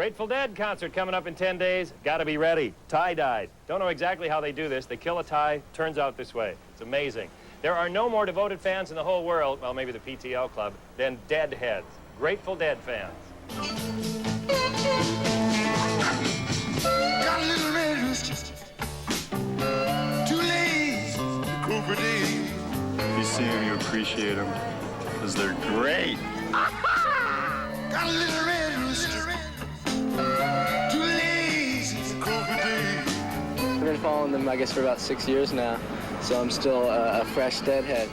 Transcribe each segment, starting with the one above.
Grateful Dead concert coming up in 10 days. Gotta be ready. Tie-dyed. Don't know exactly how they do this. They kill a tie, turns out this way. It's amazing. There are no more devoted fans in the whole world, well, maybe the PTL club, than Deadheads. Grateful Dead fans. Got a little red rooster, 2 legs, the Cooper D. If you see them, you appreciate them, because they're great. Got a little red rooster, 2 legs, the Cooper D. I've been following them, I guess, for about 6 years now, so I'm still a fresh Deadhead.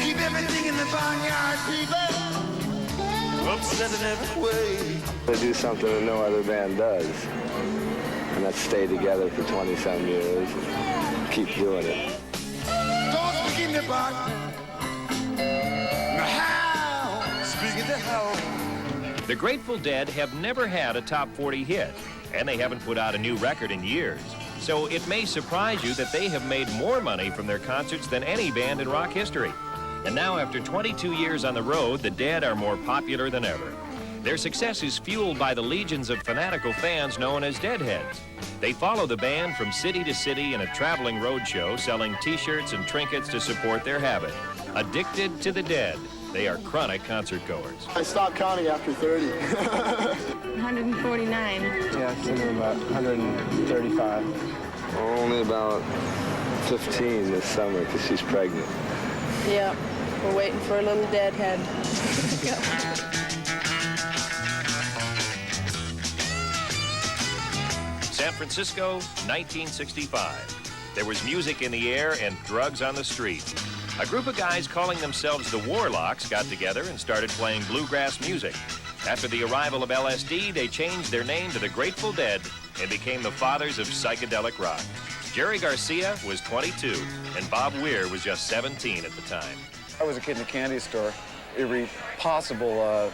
Keep everything in the barnyard, people. Upset in every way. They do something that no other band does, and that's stay together for 20-some years and keep doing it. Don't begin the bark. How? Speaking the how. The Grateful Dead have never had a top 40 hit, and they haven't put out a new record in years. So it may surprise you that they have made more money from their concerts than any band in rock history. And now, after 22 years on the road, the Dead are more popular than ever. Their success is fueled by the legions of fanatical fans known as Deadheads. They follow the band from city to city in a traveling roadshow, selling T-shirts and trinkets to support their habit. Addicted to the Dead, they are chronic concert goers. I stopped counting after 30. 149. Yeah, I've seen them about 135. Only about 15 this summer because she's pregnant. Yep, we're waiting for a little Deadhead. San Francisco, 1965. There was music in the air and drugs on the street. A group of guys calling themselves the Warlocks got together and started playing bluegrass music. After the arrival of LSD, they changed their name to the Grateful Dead and became the fathers of psychedelic rock. Jerry Garcia was 22, and Bob Weir was just 17 at the time. I was a kid in a candy store. Every possible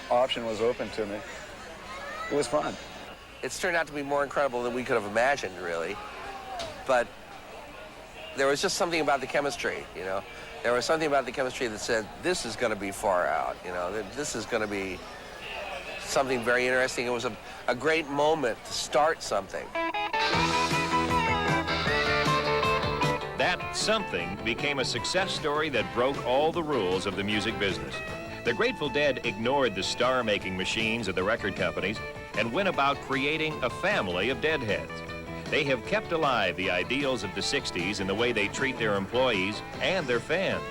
option was open to me. It was fun. It's turned out to be more incredible than we could have imagined, really. But there was just something about the chemistry, you know. There was something about the chemistry that said, this is going to be far out, you know. This is going to be something very interesting. It was a great moment to start something. That something became a success story that broke all the rules of the music business. The Grateful Dead ignored the star-making machines of the record companies and went about creating a family of Deadheads. They have kept alive the ideals of the 60s in the way they treat their employees and their fans.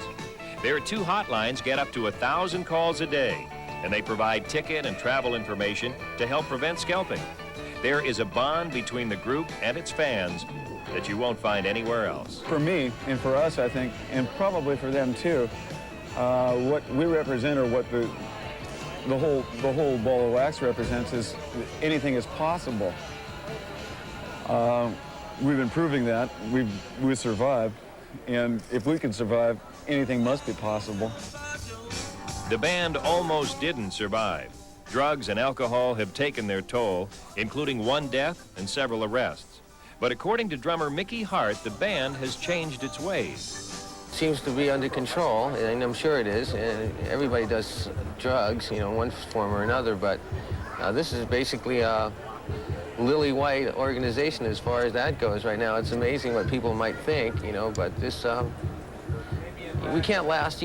Their 2 hotlines get up to 1,000 calls a day, and they provide ticket and travel information to help prevent scalping. There is a bond between the group and its fans that you won't find anywhere else. For me, and for us, I think, and probably for them too, what we represent, or what the whole ball of wax represents, is anything is possible. We've been proving that. We've survived, and if we can survive, anything must be possible. The band almost didn't survive. Drugs and alcohol have taken their toll, including 1 death and several arrests. But according to drummer Mickey Hart, the band has changed its ways. Seems to be under control, and I'm sure it is. Everybody does drugs, you know, one form or another, but this is basically a lily white organization as far as that goes right now. It's amazing what people might think, you know, but this, you can't last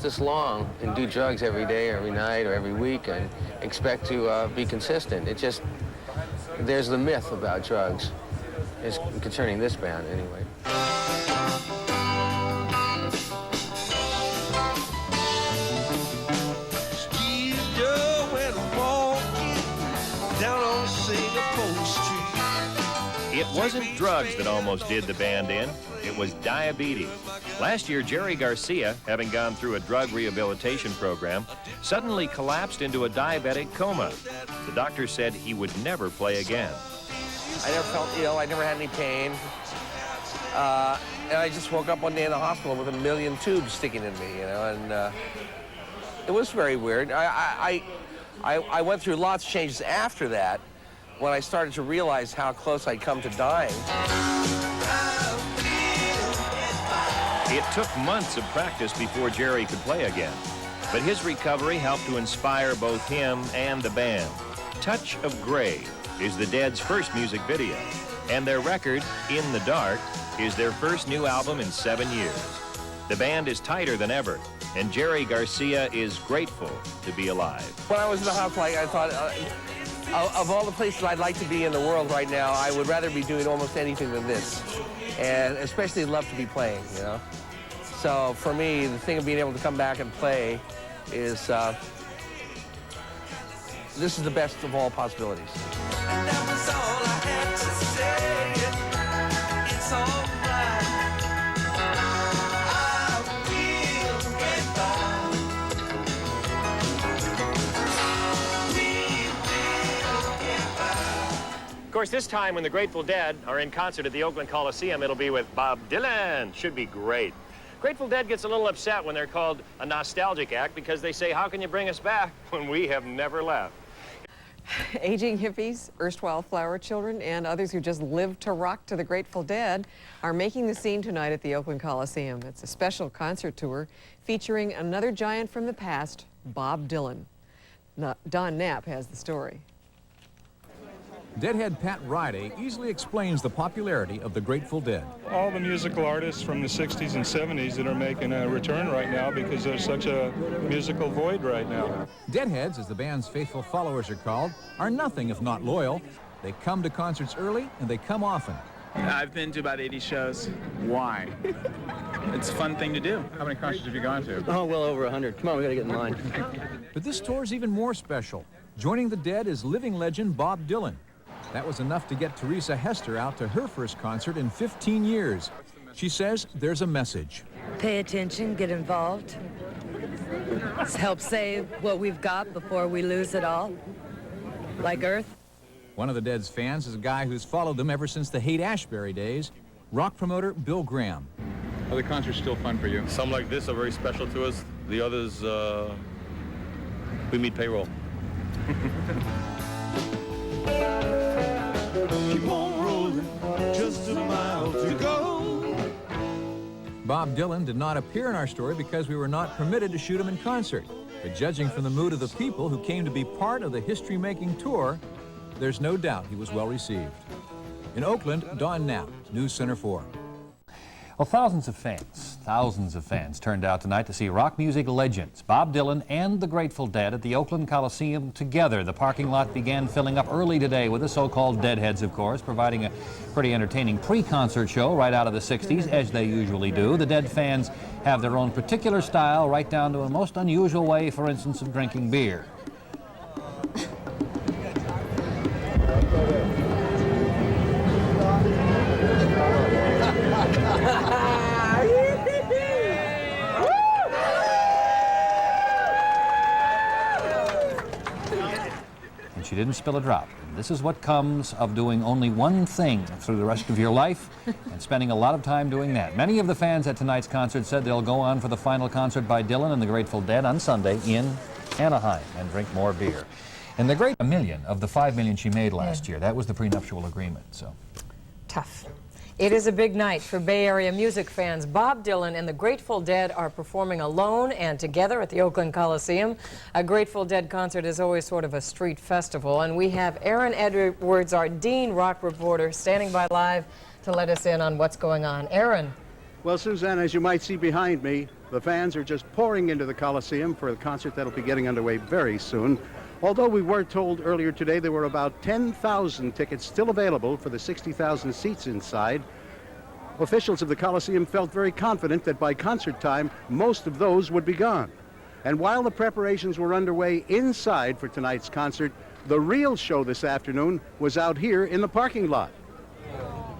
this long and do drugs every day, every night, or every week and expect to be consistent. It just, there's the myth about drugs, it's concerning this band anyway. It wasn't drugs that almost did the band in, it was diabetes. Last year, Jerry Garcia, having gone through a drug rehabilitation program, suddenly collapsed into a diabetic coma. The doctor said he would never play again. I never felt ill, I never had any pain. And I just woke up one day in the hospital with 1 million tubes sticking in me, you know, and it was very weird. I went through lots of changes after that, when I started to realize how close I'd come to dying. It took months of practice before Jerry could play again. But his recovery helped to inspire both him and the band. Touch of Grey is the Dead's first music video, and their record, In the Dark, is their first new album in 7 years. The band is tighter than ever, and Jerry Garcia is grateful to be alive. When I was in the hospital, I thought, of all the places I'd like to be in the world right now, I would rather be doing almost anything than this, and especially love to be playing, you know? So for me, the thing of being able to come back and play is, this is the best of all possibilities. And that was all I had to say. It's all right. I will get by. We will get by. Of course, this time when the Grateful Dead are in concert at the Oakland Coliseum, it'll be with Bob Dylan. Should be great. Grateful Dead gets a little upset when they're called a nostalgic act because they say, how can you bring us back when we have never left? Aging hippies, erstwhile flower children, and others who just live to rock to the Grateful Dead are making the scene tonight at the Oakland Coliseum. It's a special concert tour featuring another giant from the past, Bob Dylan. Don Knapp has the story. Deadhead Pat Riley easily explains the popularity of the Grateful Dead. All the musical artists from the 60s and 70s that are making a return right now because there's such a musical void right now. Deadheads, as the band's faithful followers are called, are nothing if not loyal. They come to concerts early and they come often. I've been to about 80 shows. Why? It's a fun thing to do. How many concerts have you gone to? Oh, well over 100. Come on, we gotta get in line. But this tour's even more special. Joining the Dead is living legend Bob Dylan. That was enough to get Teresa Hester out to her first concert in 15 years. She says there's a message. Pay attention, get involved. Help save what we've got before we lose it all, like Earth. One of the Dead's fans is a guy who's followed them ever since the Haight-Ashbury days, rock promoter Bill Graham. Are the concerts still fun for you? Some like this are very special to us. The others, we meet payroll. Keep on rolling, just a mile to go. Bob Dylan did not appear in our story because we were not permitted to shoot him in concert. But judging from the mood of the people who came to be part of the history-making tour, there's no doubt he was well received. In Oakland, Don Knapp, News Center 4. Well, thousands of fans turned out tonight to see rock music legends Bob Dylan and the Grateful Dead at the Oakland Coliseum together. The parking lot began filling up early today with the so-called Deadheads, of course, providing a pretty entertaining pre-concert show right out of the 60s, as they usually do. The Dead fans have their own particular style, right down to a most unusual way, for instance, of drinking beer. And she didn't spill a drop. This is what comes of doing only one thing through the rest of your life and spending a lot of time doing that. Many of the fans at tonight's concert said they'll go on for the final concert by Dylan and the Grateful Dead on Sunday in Anaheim and drink more beer. And the great $1 million of the $5 million she made last year, that was the prenuptial agreement. So tough. It is a big night for Bay Area music fans. Bob Dylan and the Grateful Dead are performing alone and together at the Oakland Coliseum. A Grateful Dead concert is always sort of a street festival, and we have Aaron Edwards, our Dean rock reporter, standing by live to let us in on what's going on. Aaron. Well, Suzanne, as you might see behind me, the fans are just pouring into the Coliseum for the concert that'll be getting underway very soon. Although we were told earlier today there were about 10,000 tickets still available for the 60,000 seats inside, officials of the Coliseum felt very confident that by concert time, most of those would be gone. And while the preparations were underway inside for tonight's concert, the real show this afternoon was out here in the parking lot.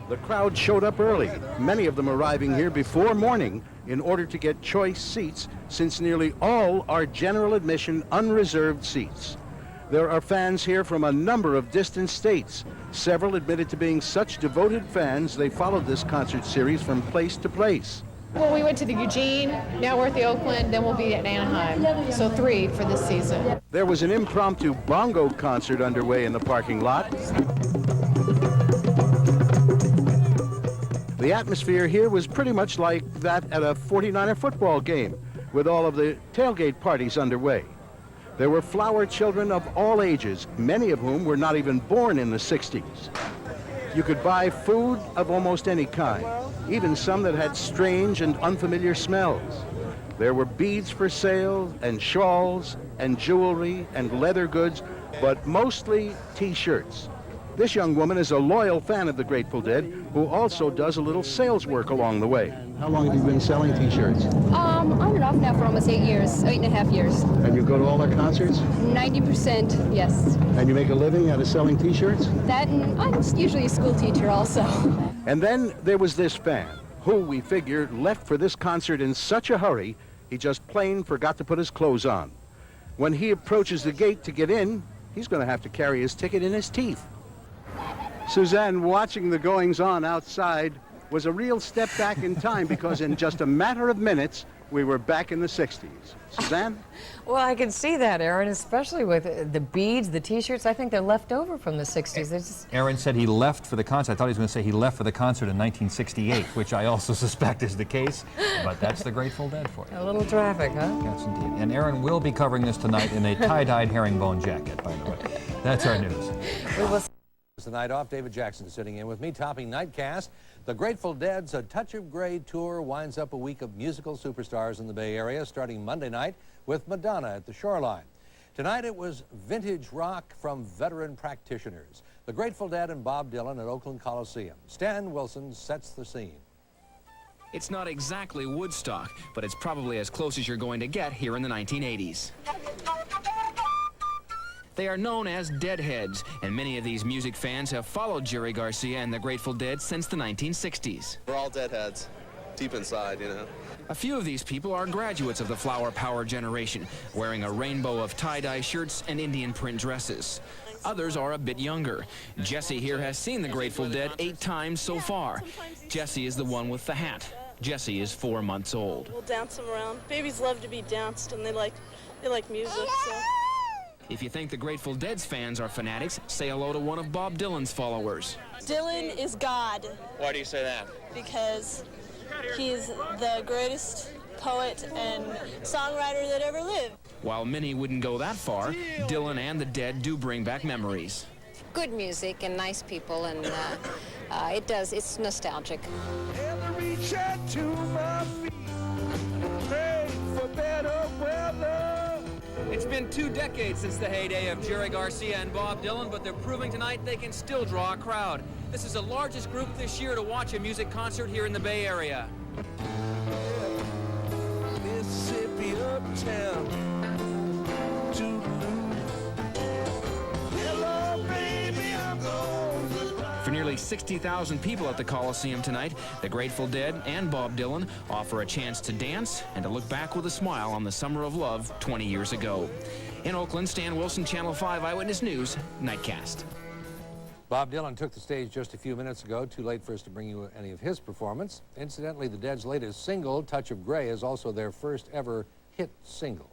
The crowd showed up early, many of them arriving here before morning in order to get choice seats, since nearly all are general admission, unreserved seats. There are fans here from a number of distant states. Several admitted to being such devoted fans they followed this concert series from place to place. Well, we went to the Eugene, now we're at the Oakland, then we'll be at Anaheim. So 3 for this season. There was an impromptu bongo concert underway in the parking lot. The atmosphere here was pretty much like that at a 49er football game. with all of the tailgate parties underway. There were flower children of all ages, many of whom were not even born in the 60s. You could buy food of almost any kind, even some that had strange and unfamiliar smells. There were beads for sale, and shawls, and jewelry, and leather goods, but mostly T-shirts. This young woman is a loyal fan of the Grateful Dead, who also does a little sales work along the way. How long have you been selling T-shirts? On and off now for almost 8 years, 8.5 years. And you go to all their concerts? 90%, yes. And you make a living out of selling T-shirts? That, and I'm usually a school teacher also. And then there was this fan, who we figure left for this concert in such a hurry, he just plain forgot to put his clothes on. When he approaches the gate to get in, he's going to have to carry his ticket in his teeth. Suzanne, watching the goings-on outside was a real step back in time, because in just a matter of minutes, we were back in the 60s. Suzanne? Well, I can see that, Aaron, especially with the beads, the T-shirts. I think they're left over from the 60s. They're just... Aaron said he left for the concert. I thought he was going to say he left for the concert in 1968, which I also suspect is the case, but that's the Grateful Dead for you. A little traffic, huh? Yes, indeed. And Aaron will be covering this tonight in a tie-dyed herringbone jacket, by the way. That's our news. We will... It's the night off. David Jackson sitting in with me, topping Nightcast. The Grateful Dead's A Touch of Grey tour winds up a week of musical superstars in the Bay Area, starting Monday night with Madonna at the Shoreline. Tonight it was vintage rock from veteran practitioners. The Grateful Dead and Bob Dylan at Oakland Coliseum. Stan Wilson sets the scene. It's not exactly Woodstock, but it's probably as close as you're going to get here in the 1980s. They are known as Deadheads, and many of these music fans have followed Jerry Garcia and the Grateful Dead since the 1960s. We're all Deadheads, deep inside, you know. A few of these people are graduates of the Flower Power generation, wearing a rainbow of tie-dye shirts and Indian print dresses. Others are a bit younger. Jesse here has seen the Grateful Dead 8 times so far. Jesse is the one with the hat. Jesse is 4 months old. We'll dance them around. Babies love to be danced, and they like music, so... If you think the Grateful Dead's fans are fanatics, say hello to one of Bob Dylan's followers. Dylan is God, Why do you say that? because he's the greatest poet and songwriter that ever lived. While many wouldn't go that far, Dylan and the Dead do bring back memories. Good music and nice people, and it's nostalgic. It's been 2 decades since the heyday of Jerry Garcia and Bob Dylan, but they're proving tonight they can still draw a crowd. This is the largest group this year to watch a music concert here in the Bay Area. Mississippi uptown. Hello, baby, I'm gone. For nearly 60,000 people at the Coliseum tonight, the Grateful Dead and Bob Dylan offer a chance to dance and to look back with a smile on the summer of love 20 years ago. In Oakland, Stan Wilson, Channel 5 Eyewitness News, Nightcast. Bob Dylan took the stage just a few minutes ago. Too late for us to bring you any of his performance. Incidentally, the Dead's latest single, Touch of Grey, is also their first ever hit single.